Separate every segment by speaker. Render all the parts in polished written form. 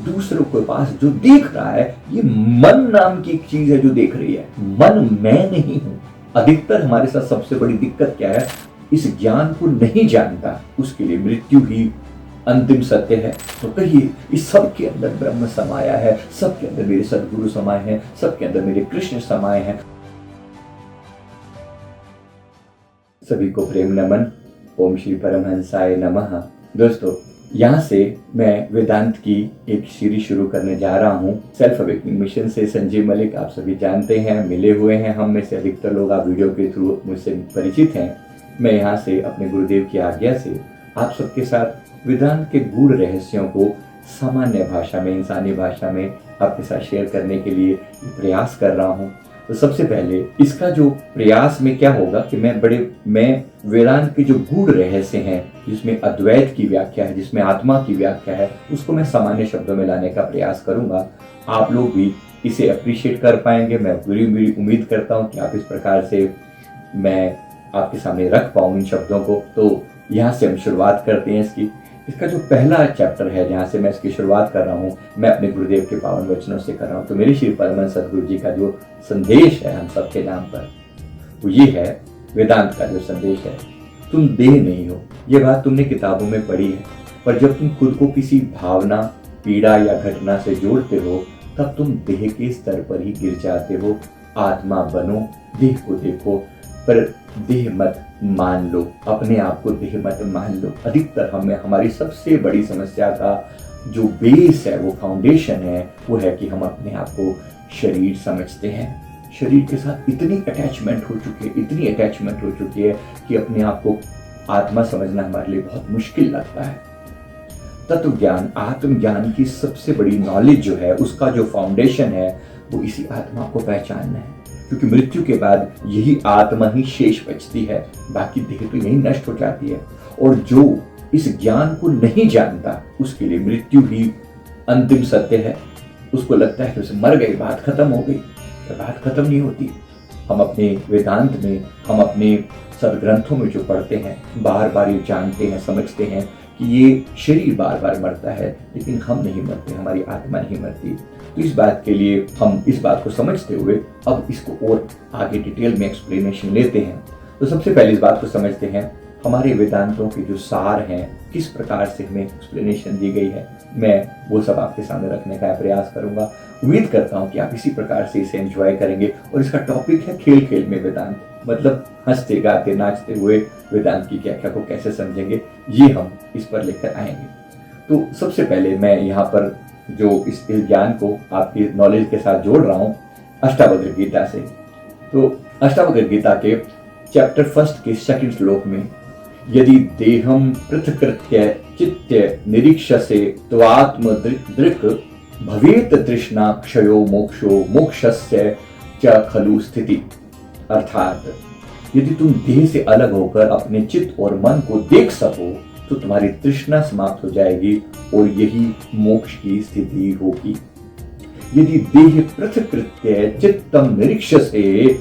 Speaker 1: दूसरों के पास जो देख रहा है, ये मन नाम की एक चीज है जो देख रही है। मन मैं नहीं हूं। अधिकतर हमारे साथ सबसे बड़ी दिक्कत क्या है, इस ज्ञान को नहीं जानता, उसके लिए मृत्यु ही अंतिम सत्य है। तो कहिए, इस सब के अंदर ब्रह्म समाया है, सबके अंदर मेरे सदगुरु समाये हैं, सबके अंदर मेरे कृष्ण समाये हैं। सभी को प्रेम नमन। ओम श्री परमहंसाय नमः। दोस्तों, यहाँ से मैं वेदांत की एक सीरीज शुरू करने जा रहा हूँ। सेल्फ अवेकनिंग मिशन से संजीव मलिक, आप सभी जानते हैं, मिले हुए हैं। हम में से अधिकतर लोग आप वीडियो के थ्रू मुझसे परिचित हैं। मैं यहाँ से अपने गुरुदेव की आज्ञा से आप सबके साथ वेदांत के गूढ़ रहस्यों को सामान्य भाषा में, इंसानी भाषा में आपके साथ शेयर करने के लिए प्रयास कर रहा हूँ। तो सबसे पहले इसका जो प्रयास में क्या होगा कि मैं वेदांत के जो गूढ़ रहस्य हैं, जिसमें अद्वैत की व्याख्या है, जिसमें आत्मा की व्याख्या है, उसको मैं सामान्य शब्दों में लाने का प्रयास करूंगा। आप लोग भी इसे अप्रिशिएट कर पाएंगे। मैं पूरी उम्मीद करता हूं कि आप इस प्रकार से मैं आपके सामने रख पाऊं इन शब्दों को। तो यहाँ से हम शुरुआत करते हैं। इसका जो पहला चैप्टर है, जहाँ से मैं इसकी शुरुआत कर रहा हूँ, मैं अपने गुरुदेव के पावन वचनों से कर रहा हूँ। तो मेरे श्री परमहंस सदगुरु जी का जो संदेश है हम सबके नाम पर, वो ये है, वेदांत का जो संदेश है, तुम देह नहीं हो। ये बात तुमने किताबों में पढ़ी है, पर जब तुम खुद को किसी भावना, पीड़ा या घटना से जोड़ते हो, तब तुम देह के स्तर पर ही गिर जाते हो। आत्मा बनो, देह को देखो, पर देह मत मान लो, अपने आप को देह मत मान लो। अधिकतर हमारी सबसे बड़ी समस्या का जो बेस है, वो फाउंडेशन है, वो है कि हम अपने आप को शरीर समझते हैं। शरीर के साथ इतनी अटैचमेंट हो चुकी है कि अपने आप को आत्मा समझना हमारे लिए बहुत मुश्किल लगता है। तत्व ज्ञान, आत्मज्ञान की सबसे बड़ी नॉलेज जो है, उसका जो फाउंडेशन है, वो इसी आत्मा को पहचानना है। क्योंकि मृत्यु के बाद यही आत्मा ही शेष बचती है, बाकी देह तो यही नष्ट हो जाती है। और जो इस ज्ञान को नहीं जानता, उसके लिए मृत्यु ही अंतिम सत्य है। उसको लगता है कि उसे मर गई, बात खत्म हो गई, पर बात खत्म नहीं होती। हम अपने वेदांत में, हम अपने सदग्रंथों में जो पढ़ते हैं, बार बार ये जानते हैं, समझते हैं कि ये शरीर बार बार मरता है, लेकिन हम नहीं मरते, हमारी आत्मा नहीं मरती। तो इस बात के लिए हम इस बात को समझते हुए अब इसको और आगे डिटेल में एक्सप्लेनेशन लेते हैं। तो सबसे पहले इस बात को समझते हैं, हमारे वेदांतों के जो सार हैं, किस प्रकार से हमें एक्सप्लेनेशन दी गई है, मैं वो सब आपके सामने रखने का प्रयास करूंगा। उम्मीद करता हूँ कि आप इसी प्रकार से इसे एंजॉय करेंगे। और इसका टॉपिक है खेल खेल में वेदांत, मतलब हंसते गाते नाचते हुए वेदांत की व्याख्या को कैसे समझेंगे, ये हम इस पर लेकर आएंगे। तो सबसे पहले मैं यहाँ पर जो इस ज्ञान को आपकी नॉलेज के साथ जोड़ रहा हूँ अष्टावक्र गीता से। तो अष्टावक्र गीता के चैप्टर 1 के 2 श्लोक में, यदि देहम पृथकृत्य चित्य निरीक्षसे त्वात्म दृक् भवेत तृष्णा क्षयो मोक्षो मोक्षस्य च खलु स्थिति। अर्थात यदि तुम देह से अलग होकर अपने चित्त और मन को देख सको, तो तुम्हारी तृष्णा समाप्त हो जाएगी और यही मोक्ष की स्थिति होगी। यदि देह पृथकृत्य चित्तम निरीक्षसे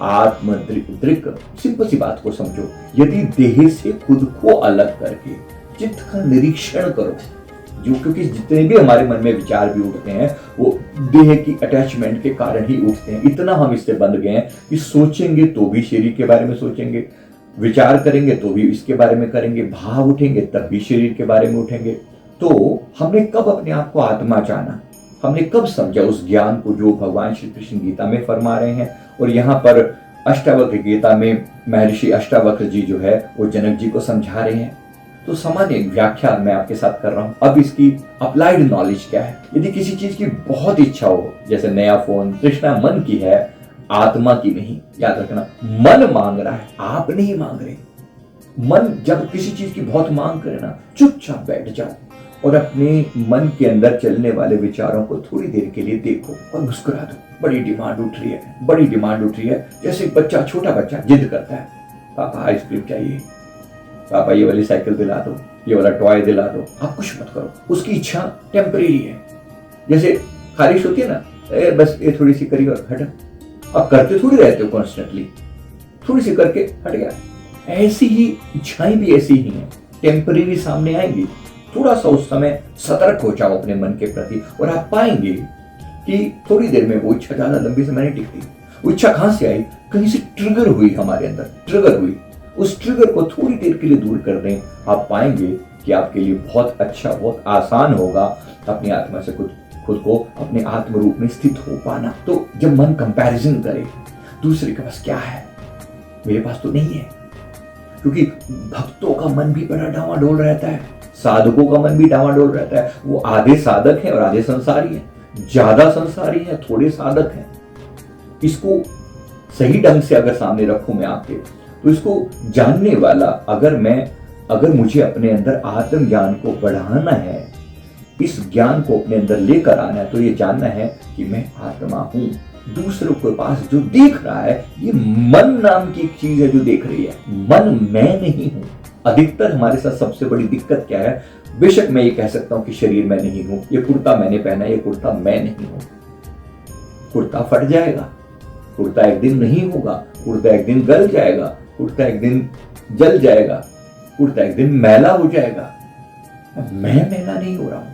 Speaker 1: आत्म दृक्, सिंपल सी बात को समझो, यदि देह से खुद को अलग करके चित्त का निरीक्षण करो, जो क्योंकि जितने भी हमारे मन में विचार भी उठते हैं, वो देह की अटैचमेंट के कारण ही उठते हैं। इतना हम इससे बंध गए हैं कि सोचेंगे तो भी शरीर के बारे में सोचेंगे, विचार करेंगे तो भी इसके बारे में करेंगे, भाव उठेंगे तब भी शरीर के बारे में उठेंगे। तो हमने कब अपने आप को आत्मा जाना, हमने कब समझा उस ज्ञान को जो भगवान श्री कृष्ण गीता में फरमा रहे हैं। और यहाँ पर अष्टावक्र गीता में महर्षि अष्टावक्र जी जो है, वो जनक जी को समझा रहे हैं। तो सामान्य व्याख्या मैं आपके साथ कर रहा हूँ। अब इसकी अप्लाइड नॉलेज क्या है। यदि किसी चीज की बहुत इच्छा हो, जैसे नया फोन, तृष्णा मन की है, आत्मा की नहीं। याद रखना, मन मांग रहा है, आप नहीं मांग रहे। मन जब किसी चीज की बहुत मांग करे ना, चुपचाप बैठ जाओ और अपने मन के अंदर चलने वाले विचारों को थोड़ी देर के लिए देखो और मुस्कुरा दो। बड़ी डिमांड उठ रही है, जैसे एक बच्चा, छोटा बच्चा जिद करता है, पापा आइसक्रीम चाहिए, पापा ये वाली साइकिल दिला दो, ये वाला टॉय दिला दो। आप कुछ मत करो, उसकी इच्छा टेम्परेरी है। जैसे खारिश होती है ना, बस ये थोड़ी सी करी और हट। आप करते थोड़ी रहते हो कॉन्स्टेंटली, थोड़ी सी करके हट गया। ऐसी ही इच्छाएं भी ऐसी ही हैं, टेम्परेरी सामने आएंगी, थोड़ा सा उस समय सतर्क हो जाओ अपने मन के प्रति, और आप पाएंगे कि थोड़ी देर में वो इच्छा ज्यादा लंबी समय नहीं टिकती। वो इच्छा कहां से आई? कहीं से ट्रिगर हुई, हमारे अंदर ट्रिगर हुई। उस ट्रिगर को थोड़ी देर के लिए दूर कर दें, आप पाएंगे कि आपके लिए बहुत अच्छा, बहुत आसान होगा अपनी आत्मा से खुद को अपने आत्म रूप में स्थित हो पाना। तो जब मन कंपैरिजन करे दूसरे के पास क्या है, मेरे पास तो नहीं है, क्योंकि भक्तों का मन भी बड़ा डावाडोल रहता है, साधकों का मन भी डावाडोल रहता है। वो आधे साधक हैं और आधे संसारी हैं, ज्यादा संसारी हैं, थोड़े साधक हैं। इसको सही ढंग से अगर सामने रखूं मैं आपके, तो इसको जानने वाला, अगर मुझे अपने अंदर आत्म ज्ञान को बढ़ाना है, इस ज्ञान को अपने अंदर लेकर आना है, तो ये जानना है कि मैं आत्मा हूं। दूसरों के पास जो देख रहा है, ये मन नाम की एक चीज है जो देख रही है, मन मैं नहीं हूं। अधिकतर हमारे साथ सबसे बड़ी दिक्कत क्या है? बेशक मैं ये कह सकता हूं कि शरीर मैं नहीं हूं, ये कुर्ता मैंने पहना, ये कुर्ता मैं नहीं हूं। कुर्ता फट जाएगा, कुर्ता एक दिन नहीं होगा, कुर्ता एक दिन गल जाएगा, कुर्ता एक दिन जल जाएगा, कुर्ता एक दिन मैला हो जाएगा। मैं मैला नहीं हो रहा हूं,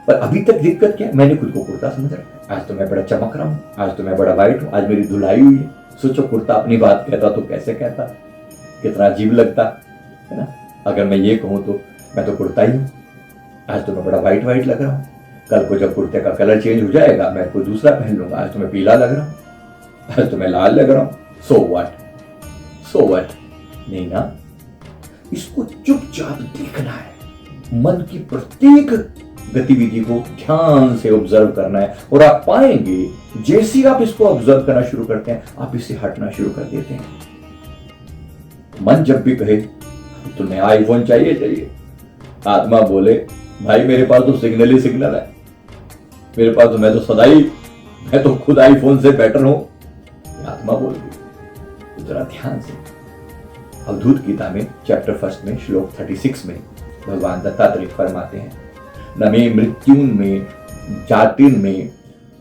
Speaker 1: पर अभी तक दिक्कत क्या है? मैंने खुद को कुर्ता समझ रखा। आज तो मैं बड़ा चमक रहा हूं, आज तो मैं बड़ा वाइट हूं, आज मेरी धुलाई हुई है। सोचो कुर्ता अपनी बात कहता तो कैसे कहता, कितना अजीब लगता है ना। अगर मैं ये कहूं तो मैं तो कुर्ता ही हूं, आज तो मैं बड़ा वाइट लग रहा हूं, कल को जब कुर्ते का कलर चेंज हो जाएगा मैं कोई दूसरा पहन लूंगा, आज तो मैं पीला लग रहा हूं, आज तो मैं लाल लग रहा हूं। सो व्हाट नहीं ना। इसको चुपचाप देखना है, मन की प्रत्येक गतिविधि को ध्यान से ऑब्जर्व करना है, और आप पाएंगे जैसे ही आप इसको ऑब्जर्व करना शुरू करते हैं, आप इससे हटना शुरू कर देते हैं। मन जब भी कहे तुम्हें आईफोन चाहिए, आत्मा बोले भाई मेरे पास तो सिग्नल ही सिग्नल है, मेरे पास तो मैं तो खुद आईफोन से बेटर हूं। आत्मा बोल रही। जरा ध्यान से अवधूत गीता में चैप्टर 1 में श्लोक 36 में भगवान दत्तात्रेय फरमाते हैं, न मे मृत्युन में जातिन में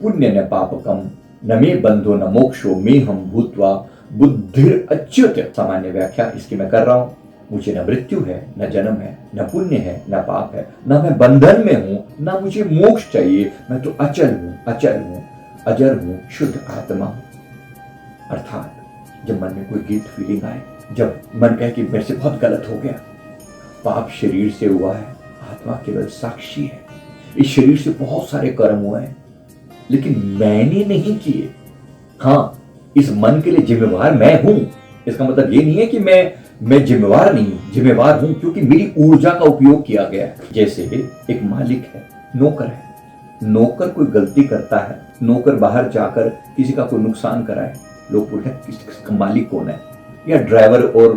Speaker 1: पुण्य न पापकम, न मे बंधो न मोक्षो मे हम भूतवा बुद्धिर अच्युत। सामान्य व्याख्या इसकी मैं कर रहा हूं। मुझे न मृत्यु है, न जन्म है, न पुण्य है, न पाप है, न मैं बंधन में हूं, न मुझे मोक्ष चाहिए। मैं तो अचल हूं, अजर हूं, शुद्ध आत्मा हूं। अर्थात जब मन में कोई गिल्ट फीलिंग आए, जब मन कहे कि मेरे से बहुत गलत हो गया, पाप शरीर से हुआ है, आत्मा केवल साक्षी है। इस शरीर से बहुत सारे कर्म हुए हैं, लेकिन मैंने नहीं किए। हाँ, इस मन के लिए जिम्मेवार मैं हूं। इसका मतलब ये नहीं है कि मैं जिम्मेवार नहीं हूं, जिम्मेवार हूं क्योंकि मेरी ऊर्जा का उपयोग किया गया है। जैसे एक मालिक है, नौकर है, नौकर कोई गलती करता है, नौकर बाहर जाकर किसी का कोई नुकसान कराए, लोग पूछते हैं किसका मालिक कौन है? या ड्राइवर और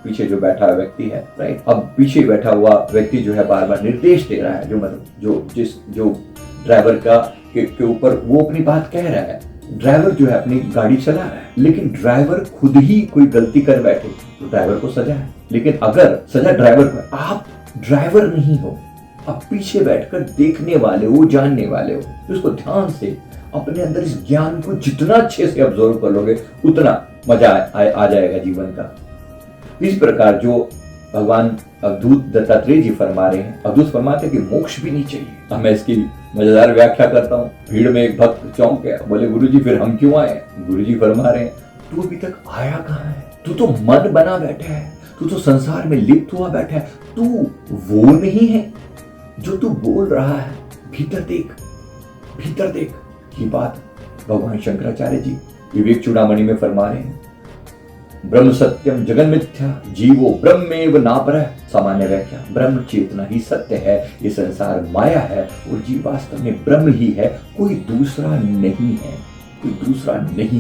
Speaker 1: पीछे जो बैठा हुआ व्यक्ति है, राइट। अब पीछे बैठा हुआ व्यक्ति जो है बार बार निर्देश दे रहा है, जो ड्राइवर के ऊपर वो अपनी बात कह रहा है। ड्राइवर जो है अपनी गाड़ी चला रहा है, लेकिन ड्राइवर खुद ही कोई गलती कर बैठे तो ड्राइवर को सजा है। लेकिन अगर सजा ड्राइवर को, आप ड्राइवर नहीं हो, आप पीछे बैठकर देखने वाले हो, जानने वाले हो, तो उसको ध्यान से अपने अंदर इस ज्ञान को जितना अच्छे से ऑब्जर्व कर लोगे, उतना मजा आ जाएगा जीवन का। इस प्रकार जो भगवान अवधूत दत्तात्रेय जी फरमा रहे हैं, अवधूत फरमाते हैं कि मोक्ष भी नहीं चाहिए। अब मैं इसकी मजेदार व्याख्या करता हूँ। भीड़ में एक भक्त चौंक गया, बोले गुरुजी फिर हम क्यों आए? गुरुजी फरमा रहे हैं, तू अभी तक आया कहाँ है? तू तो मन बना बैठा है, तू तो संसार में लिप्त हुआ बैठा है, तू वो नहीं है जो तू बोल रहा है। भीतर देख। ये बात भगवान शंकराचार्य जी विवेक चूड़ामणि में फरमा रहे हैं। ब्रह्म सत्यम जगन मिथ्या, जीवो ब्रह्मेव नापरः। सामान्य व्याख्या, ब्रह्म चेतना ही सत्य है, ये संसार माया है और जीव वास्तव में ब्रह्म ही है, कोई दूसरा नहीं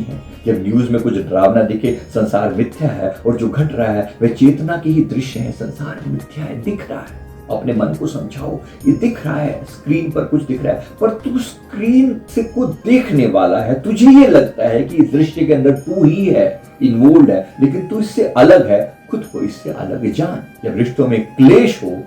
Speaker 1: है। जब न्यूज में कुछ डरावना दिखे, संसार मिथ्या है और जो घट रहा है वह चेतना के ही दृश्य है। संसार मिथ्या है, दिख रहा है। अपने मन को समझाओ, ये दिख रहा है, स्क्रीन पर कुछ दिख रहा है, पर तू स्क्रीन से को देखने वाला है। तुझे ये लगता है कि इस दृश्य के अंदर तू ही है, इन्वॉल्व है, लेकिन तू इससे अलग है। खुद को इससे अलग जान। जब रिश्तों में क्लेश हो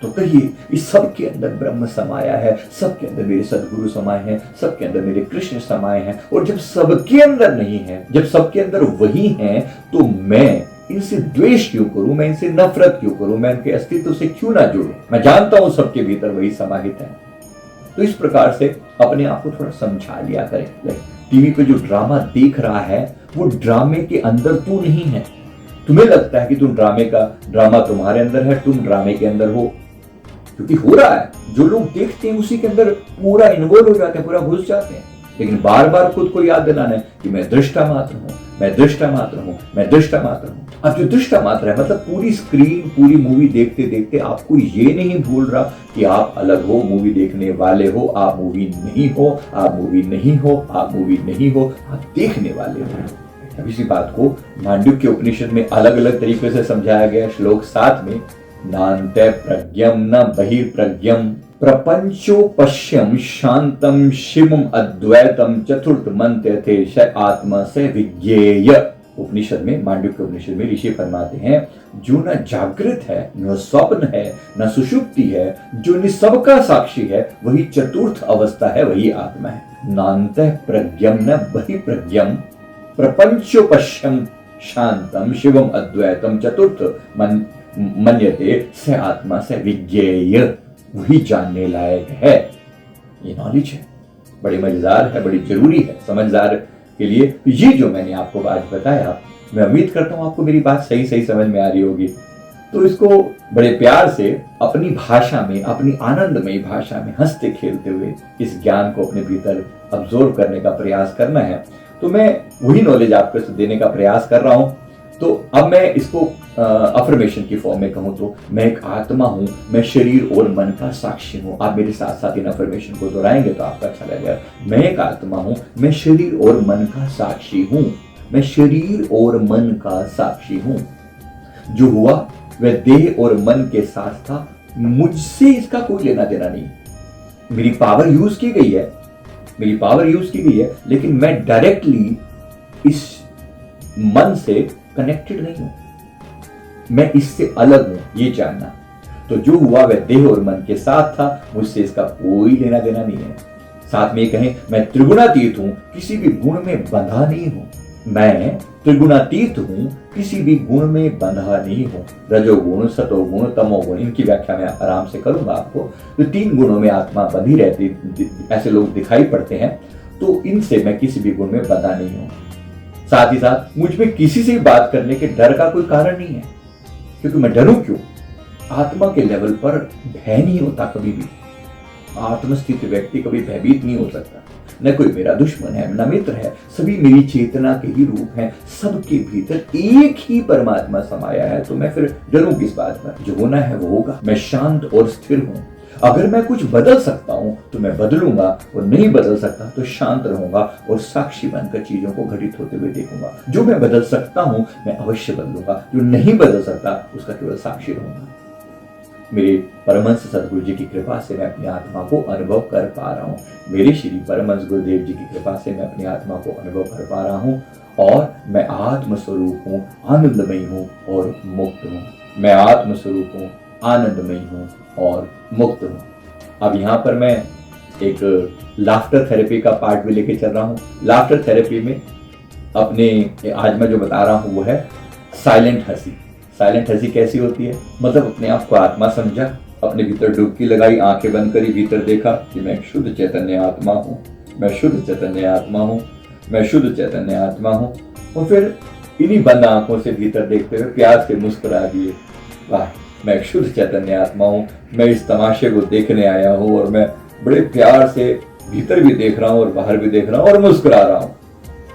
Speaker 1: तो कहिए इस सब के अंदर ब्रह्म समाया है, सबके अंदर मेरे सदगुरु समाये हैं, सबके अंदर मेरे कृष्ण समाये हैं। और जब सबके अंदर नहीं है, जब सबके अंदर वही है, तो मैं इनसे द्वेष क्यों करूं, मैं इनसे नफरत क्यों करूं, मैं इनके अस्तित्व से क्यों ना जुड़ूं, मैं जानता हूं सबके भीतर वही समाहित है। तो इस प्रकार से अपने आप को थोड़ा समझा लिया करें। टीवी पे जो ड्रामा देख रहा है वो ड्रामे के अंदर तू नहीं है। तुम्हें लगता है कि ड्रामा तुम्हारे अंदर है, तुम ड्रामे के अंदर हो, क्योंकि हो रहा है। जो लोग देखते हैं उसी के अंदर पूरा इन्वॉल्व हो जाते हैं, पूरा घुस जाते हैं। लेकिन बार बार खुद को याद दिलाना है कि मैं दृष्टा मात्र हूं, मैं दृष्टा मात्र हूं, मैं दृष्टा मात्र हूं। अब जो दृष्टा मात्र है मतलब पूरी स्क्रीन, पूरी मूवी देखते देखते आपको ये नहीं भूल रहा कि आप अलग हो, मूवी देखने वाले हो, आप मूवी नहीं हो, आप मूवी नहीं हो, आप मूवी नहीं हो, आप देखने वाले हो। अब इसी बात को मांडुक्य उपनिषद में अलग अलग तरीके से समझाया गया। श्लोक 7 में नान्ते प्रज्ञम न बहिर्प्रज्ञम प्रपंचोपश्यम शांतम शिवम अद्वैतम चतुर्थ मंत्र थे स आत्मा से विज्ञेय। उपनिषद में, मांडुक्य उपनिषद में ऋषि फरमाते हैं जो न जागृत है, न स्वप्न है, न सुषुप्ति है, जो निसब का साक्षी है, वही चतुर्थ अवस्था है, वही आत्मा है। नान्ते प्रज्ञम न बहिर्प्रज्ञम प्रपंचोपश्यम शांतम शिवम अद्वैतम चतुर्थ मन्यते स आत्मा से विज्ञेय, वही जानने लायक है। ये नॉलेज है, बड़ी मजेदार है, बड़ी जरूरी है समझदार के लिए। तो ये जो मैंने आपको आज बताया, मैं उम्मीद करता हूं आपको मेरी बात सही सही समझ में आ रही होगी। तो इसको बड़े प्यार से अपनी भाषा में, अपनी आनंदमयी भाषा में हंसते खेलते हुए इस ज्ञान को अपने भीतर अब्जॉर्व करने का प्रयास करना है। तो मैं वही नॉलेज आपको देने का प्रयास कर रहा हूं। तो अब मैं इसको अफर्मेशन की फॉर्म में कहूं तो मैं एक आत्मा हूं, मैं शरीर और मन का साक्षी हूं। आप मेरे साथ साथ इन अफर्मेशन को दोहराएंगे तो आपको अच्छा लगेगा। मैं एक आत्मा हूं, मैं शरीर और मन का साक्षी हूं, मैं शरीर और मन का साक्षी हूं। जो हुआ वह देह और मन के साथ था, मुझसे इसका कोई लेना देना नहीं। मेरी पावर यूज की गई है, मेरी पावर यूज की गई है, लेकिन मैं डायरेक्टली इस मन से कनेक्टेड नहीं हूं, मैं इससे अलग हूं, ये जानना। तो जो हुआ वह देह और मन के साथ था, मुझसे इसका कोई लेना देना नहीं है। साथ में कहें मैं त्रिगुणातीत हूं, किसी भी गुण में बंधा नहीं हूं। मैं त्रिगुणातीत हूं, किसी भी गुण में बंधा नहीं हूं। रजोगुण, सतोगुण, तमोगुण, इनकी व्याख्या मैं आराम से करूंगा आपको। तो 3 गुणों में आत्मा बंधी रहती, ऐसे लोग दिखाई पड़ते हैं। तो इनसे मैं किसी भी गुण में बंधा नहीं हूं। साथ ही साथ मुझ में किसी से बात करने के डर का कोई कारण नहीं है, क्योंकि मैं डरूं क्यों? आत्मा के लेवल पर भय नहीं होता कभी भी। आत्मस्थित व्यक्ति कभी भयभीत नहीं हो सकता। न कोई मेरा दुश्मन है, न मित्र है, सभी मेरी चेतना के ही रूप हैं। सबके भीतर एक ही परमात्मा समाया है, तो मैं फिर डरूं किस बात पर? जो होना है वो होगा। मैं शांत और स्थिर हूं। अगर मैं कुछ बदल सकता हूं तो मैं बदलूंगा, और नहीं बदल सकता तो शांत रहूंगा और साक्षी बनकर चीजों को घटित होते हुए देखूंगा। जो मैं बदल सकता हूं मैं अवश्य बदलूंगा, जो नहीं बदल सकता उसका केवल साक्षी रहूंगा। मेरे परमहंस सदगुरु जी की कृपा से मैं अपनी आत्मा को अनुभव कर पा रहा हूँ। मेरे श्री परमहंस गुरुदेव जी की कृपा से मैं अपनी आत्मा को अनुभव कर पा रहा हूँ, और मैं आत्मस्वरूप हूँ, आनंदमयी हूँ और मुक्त हूँ। मैं आत्मस्वरूप हूँ, आनंदमयी हूँ और मुक्त हूँ। अब यहाँ पर मैं एक लाफ्टर थेरेपी का पार्ट भी लेके चल रहा हूँ। लाफ्टर थेरेपी में अपने आज मैं जो बता रहा हूँ वो है साइलेंट हंसी। साइलेंट हंसी कैसी होती है? मतलब अपने आप को आत्मा समझा, अपने भीतर डुबकी लगाई, आंखें बंद करी, भीतर देखा कि मैं शुद्ध चैतन्य आत्मा हूँ, मैं शुद्ध चैतन्य आत्मा हूँ, मैं शुद्ध चैतन्य आत्मा हूँ। और फिर इन्हीं बंद आंखों से भीतर देखते हुए प्यार से मुस्कुरा दिए, वाह मैं शुद्ध चैतन्य आत्मा हूँ, मैं इस तमाशे को देखने आया हूँ, और मैं बड़े प्यार से भीतर भी देख रहा हूँ और बाहर भी देख रहा हूँ और मुस्कुरा रहा हूँ।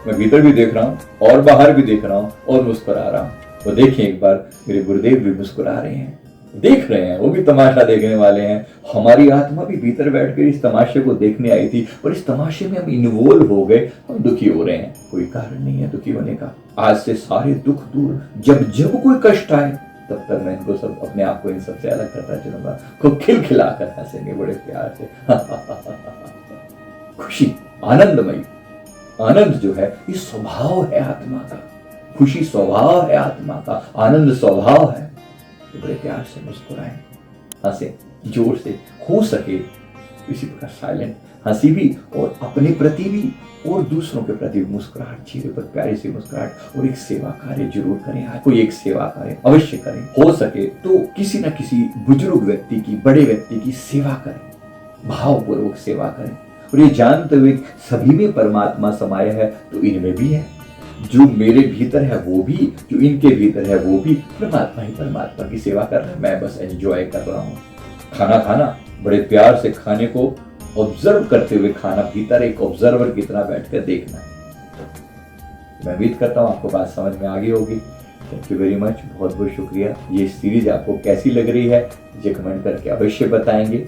Speaker 1: मैं भीतर भी देख रहा हूँ और बाहर भी देख रहा हूँ और मुस्कुरा रहा हूँ। तो देखिए एक बार मेरे गुरुदेव भी मुस्कुरा रहे हैं, देख रहे हैं, वो भी तमाशा देखने वाले हैं। हमारी आत्मा भी भीतर बैठकर इस तमाशे को देखने आई थी, और इस तमाशे में हम इन्वॉल्व हो गए, हम दुखी हो रहे हैं। कोई कारण नहीं है दुखी होने का। आज से सारे दुख दूर। जब जब कोई कष्ट आए तब तक मैं इनको सब, अपने आप को इन सबसे अलग करता चलूंगा। खूब खिलखिलाकर हंसेंगे बड़े प्यार से। खुशी, आनंदमयी, आनंद जो है ये स्वभाव है आत्मा का। खुशी स्वभाव है आत्मा का, आनंद स्वभाव है। तो बड़े प्यार से मुस्कुराएं, हंसे जोर से, हो सके इसी प्रकार साइलेंट हंसी भी, और अपने प्रति भी और दूसरों के प्रति मुस्कुराहट, चेहरे पर प्यारी सी मुस्कुराहट, और एक सेवा कार्य जरूर करें। कोई एक सेवा कार्य अवश्य करें, हो सके तो किसी न किसी बुजुर्ग व्यक्ति की, बड़े व्यक्ति की सेवा करें, भावपूर्वक सेवा करें, और ये जानते हुए सभी में परमात्मा समाया है तो इनमें भी है। जो मेरे भीतर है वो भी, जो इनके भीतर है वो भी, परमात्मा ही परमात्मा की सेवा कर रहा है। मैं बस एंजॉय कर रहा हूँ। खाना खाना, बड़े प्यार से खाने को ऑब्जर्व करते हुए खाना, भीतर एक ऑब्जर्वर की तरह बैठकर देखना। मैं उम्मीद करता हूँ आपको बात समझ में आ गई होगी। थैंक यू वेरी मच, बहुत बहुत शुक्रिया। ये सीरीज आपको कैसी लग रही है ये कमेंट करके अवश्य बताएंगे।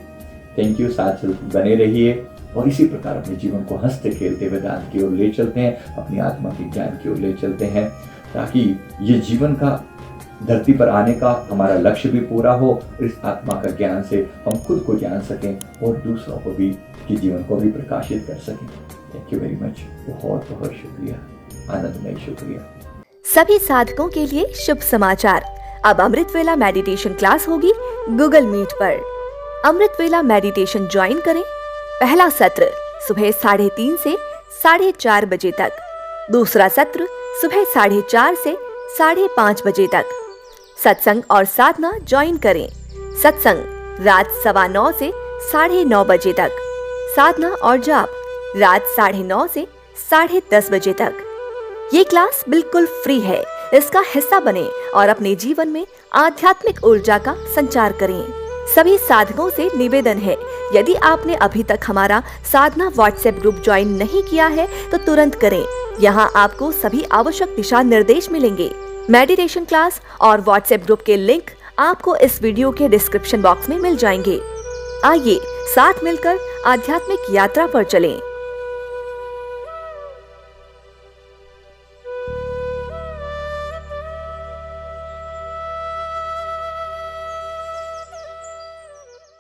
Speaker 1: थैंक यू, साथ बने रहिए और इसी प्रकार अपने जीवन को हंसते खेलते वेदांत की ओर ले चलते हैं, अपनी आत्मा के ज्ञान की ओर ले चलते हैं, ताकि ये जीवन का, धरती पर आने का हमारा लक्ष्य भी पूरा हो, और इस आत्मा का ज्ञान से हम खुद को जान सकें और दूसरों को भी, के जीवन को भी प्रकाशित कर सकें। थैंक यू वेरी मच, बहुत बहुत शुक्रिया, आनंदमय शुक्रिया।
Speaker 2: सभी साधकों के लिए शुभ समाचार, अब अमृत वेला मेडिटेशन क्लास होगी गूगल मीट पर। अमृत वेला मेडिटेशन ज्वाइन करें। पहला सत्र सुबह 3:30 से 4:30 बजे तक, दूसरा सत्र सुबह 4:30 से 5:30 बजे तक। सत्संग और साधना ज्वाइन करें। सत्संग रात 9:15 से 9:30 बजे तक, साधना और जाप रात 9:30 से 10:30 बजे तक। ये क्लास बिल्कुल फ्री है, इसका हिस्सा बने और अपने जीवन में आध्यात्मिक ऊर्जा का संचार करें। सभी साधकों से निवेदन है, यदि आपने अभी तक हमारा साधना व्हाट्सएप ग्रुप ज्वाइन नहीं किया है तो तुरंत करें। यहाँ आपको सभी आवश्यक दिशा निर्देश मिलेंगे। मेडिटेशन क्लास और व्हाट्सएप ग्रुप के लिंक आपको इस वीडियो के डिस्क्रिप्शन बॉक्स में मिल जाएंगे। आइए साथ मिलकर आध्यात्मिक यात्रा पर चलें।